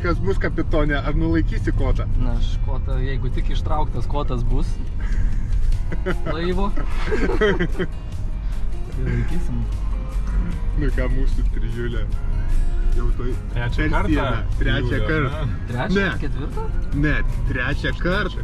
kas bus kapitonė, ar nulaikysi kotą? Na, kotą, jeigu tik ištrauktas kotas bus laivo, tai laikysim. Nu ką, mūsų trijulė. Jau toj Trečią kartą? Trečią kartą. Trečią, ketvirtą? Ne, trečią kartą.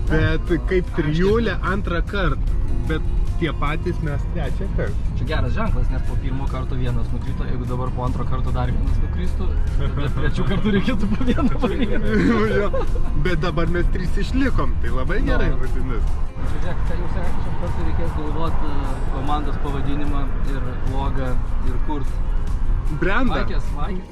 Bet kaip trijulė antrą kartą. Bet tie patys mes trečią kartą. Čia geras ženklas, nes po pirmo karto vienas nukrito, jeigu dabar po antro karto dar vienas nukristų, bet trečių kartų reikėtų po vieną pagrindinį. Bet dabar mes trys išlikom, tai labai gerai vadinasi. Žiūrėk, tai jau sekančiam kartui reikės galvoti komandos pavadinimą ir logą ir kurt. Brendą. Maikės.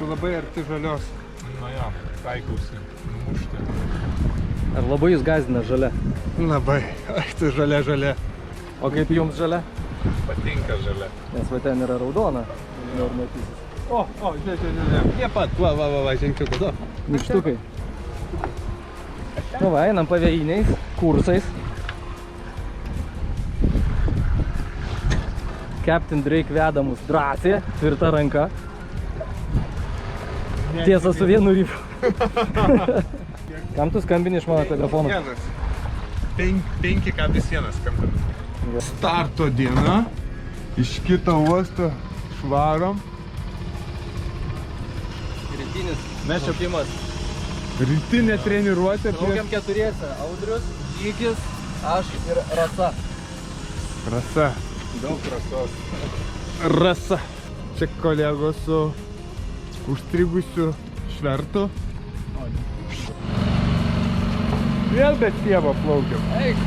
Tu labai arti žalios. Nu jo, taikausi numušti. Ar labai jūs gąsdina žalia? Labai. Ai, tai žalia. O kaip jums žalia? Patinka žalia. Nes va ten yra raudona. Ir matysis. Žiūrėk. Jie pat, va, ženkliukas, o. Nykštukai. Nu va, einam pavėjiniais, kursais. Captain Drake veda mus drąsiai, tvirta ranka. Tiesa su vienu ryfu. Kam tu skambini iš mano telefono? 5,1 skambina. Starto diena. Iš kito uosto švarom. Rytinis šaukimas. Rytinė treniruotė. Šaukiam keturiese. Audrius, Žykis, aš ir Rasa. Rasa. Daug rasos. Rasa. Čia kolegos su užstrigusiu švertu. Vėl be stiebo plaukiam. Eik.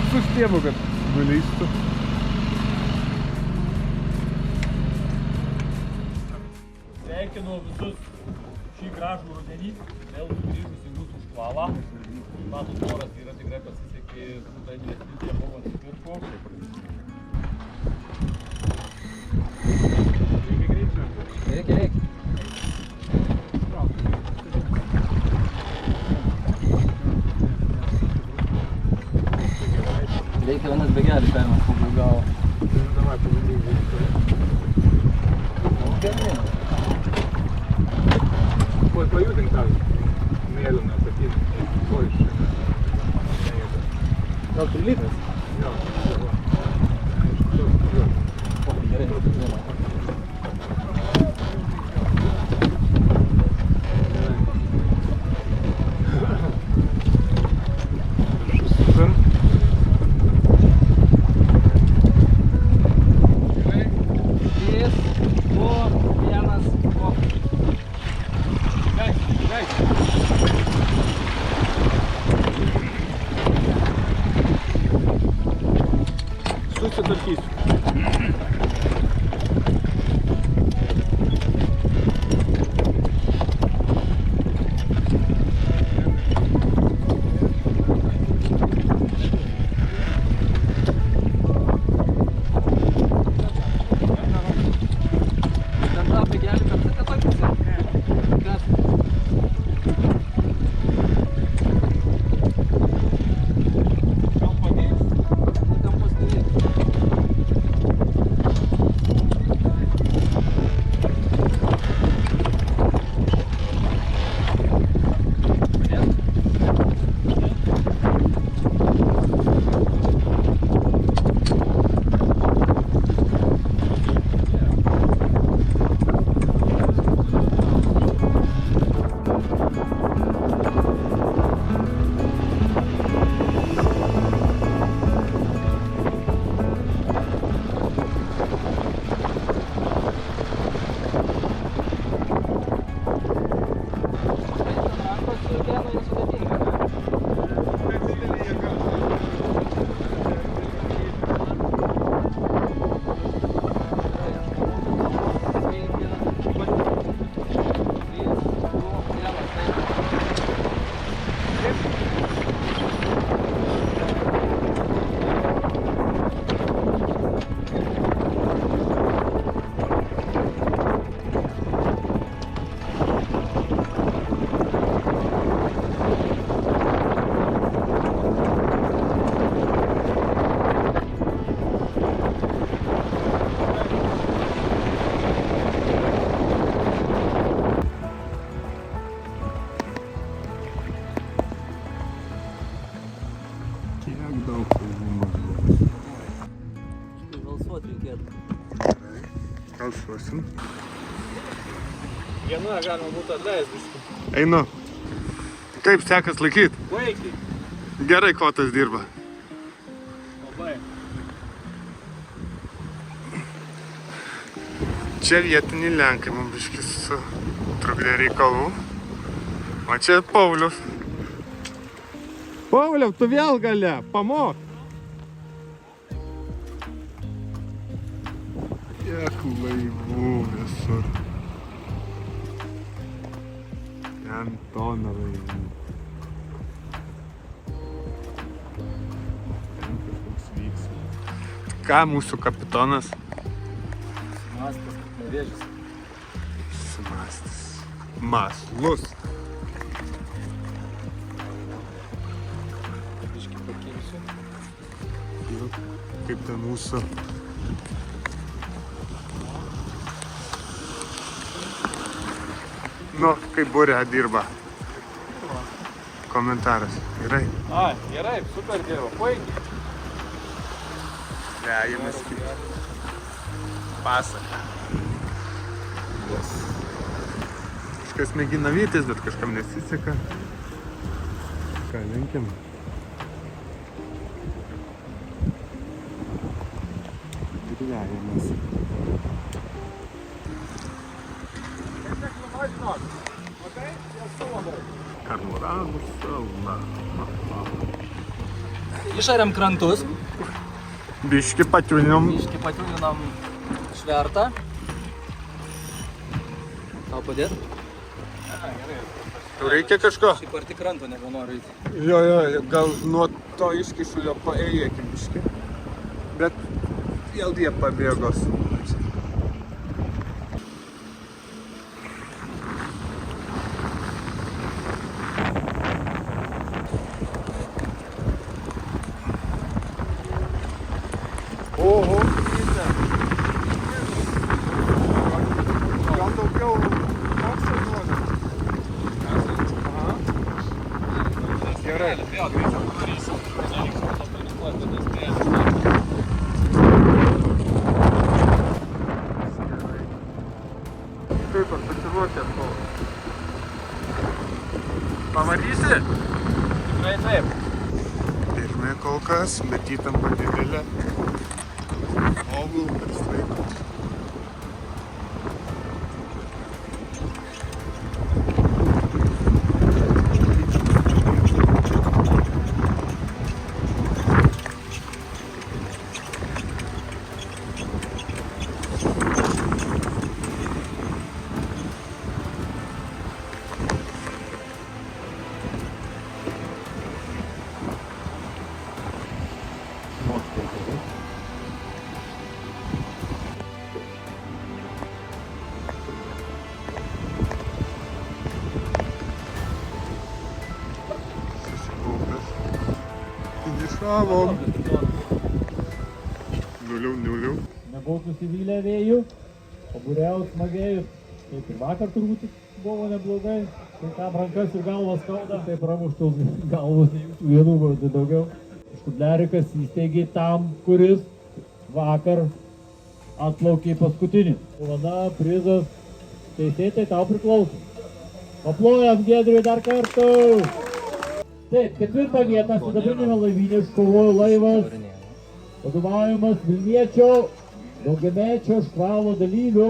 Su stiebu, kad nuleistų. Sveikinu visus šį gražų rudenį, vėl sugrįžus į mūsų škvalą. Matot, oras yra tikrai pasisekė, su ta investicija buvo nusipirko. Reikia greičiau. Reikia. Reikia vienas begelį permės pagal galą. Davai, pavadink. Pajudink tą mėlyną sakyną. Ko iš čia? Gal prilypęs? Jo. Gerai. Susitvarkysiu. Alsuosim. Viena galima būtų atleisti. Einu. Kaip sekas laikyt? Puikiai. Gerai kvotas dirba. Labai. Čia vietiniai lenkai mums biškis trukdė reikalų. O čia Paulius. Pauliau, tu vėl gale, pamok. Kiek laivų visur. Ten tona laivų. Ten kažkoks vyksmas. Ką mūsų kapitonas? Mastas, nevėžis. Sumastas. Maslus. Biškį pakilsiu. Kaip ten mūsų. Nu, kaip burė dirba. Komentaras. Gerai. Ai, gerai, super dirba, puikiai. Lejimas kaip pasaka. Kažkas mėgina vytis, bet kažkam nesiseka. Ką, lenkiam? Ir lejimas. Karmoranų sala. Išarėm krantus, Biški patiulinom. biškį patiulinam švertą. Tau padėt? Tau reikia kažko? Šiaip arti kranto nebenoriu eiti. Jo, gal nuo to iškišulio paėjėkim biški. Bet vėl jie pabėgos. Oho, gal daugiau mokslo duoda. Aha. Gerai. Vėl greičiau padarysim. Nereiks to panikuoti, nes prieš. Kaip ar pasiruošęs to? Pamatysi? Tikrai taip. Pirmie kol kas, bet įtampa didelė. O vilkas laiko. Finišavom. Nuliau. Nebuvau nusivylę vėjų, paburiau smagiai. Kaip ir vakar turbūt buvo neblogai. Kai kam rankas ir galvas skauda, tai pramuštos galvos jūsų vienų vardu daugiau. Škublerikas įsteigė tam, kuris vakar atplaukė paskutinį. Valanda, prizas, teisėtai tau priklauso. Paplojam Giedriui dar kartą. Taip, ketvirtą vietą sidabrinėme laivyne iškovojo laivas, vadovaujamas Vilniečio daugiamečio škvalo dalyvių,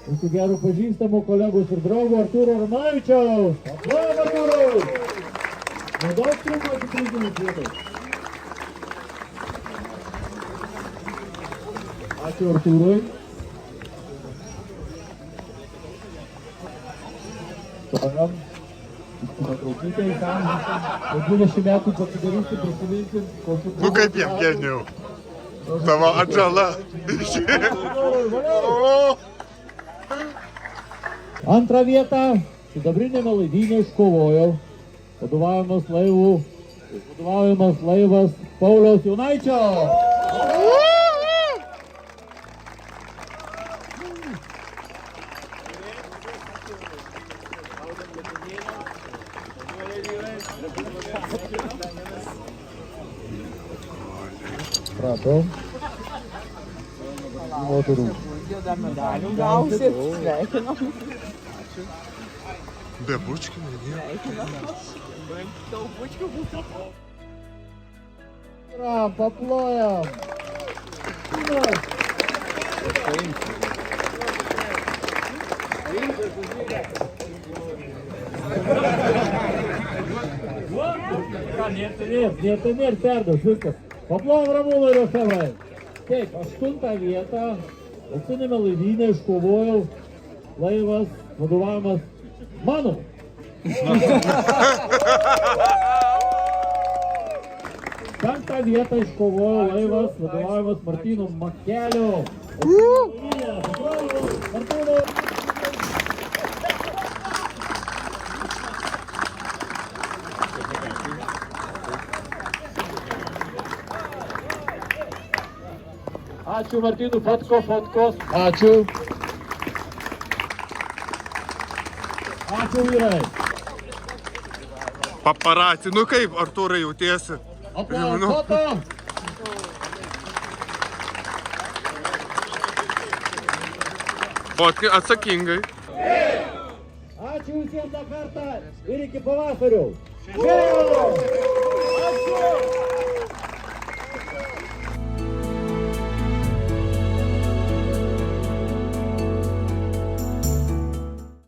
mūsų gerų pažįstamų kolegos ir draugų Artūro Romavičiaus. Aplojam Artūrui! Nedaug trūko atsiprašymus vietos. Ačiū Artūrui. Stojam. Patraukite į kamerą. Po 20 metų pasidarysim, prisiminsim. Nu kaip jam, Geniau? Tavo atžala. Antrą vietą sidabrinėme laivyne iškovojo vadovaujamas laivas Pauliaus Jonaičio. Prašau. Moterų. dar medalių gausit. Sveikinam. Be bučkių, ne? Sveikinam. Daug bučkių būtų. Paplojam. Nėr, perdaus, viskas. Paplojam Ramūnui ir Febrai. Taip, 8 vietą auksiniame laivyne iškovojau laivas, vadovavimas mano. 5 vietą iškovojo laivas, vadovavimas Martyno Makelio. Martyno! Ačiū Martynų, fotkos. Ačiū. Ačiū vyrai. Paparaci, nu kaip, Artūrai, jautiesi? Aplaus, foto. Fotkai atsakingai. Ačiū visiems dar kartą ir iki pavasario. Ačiū.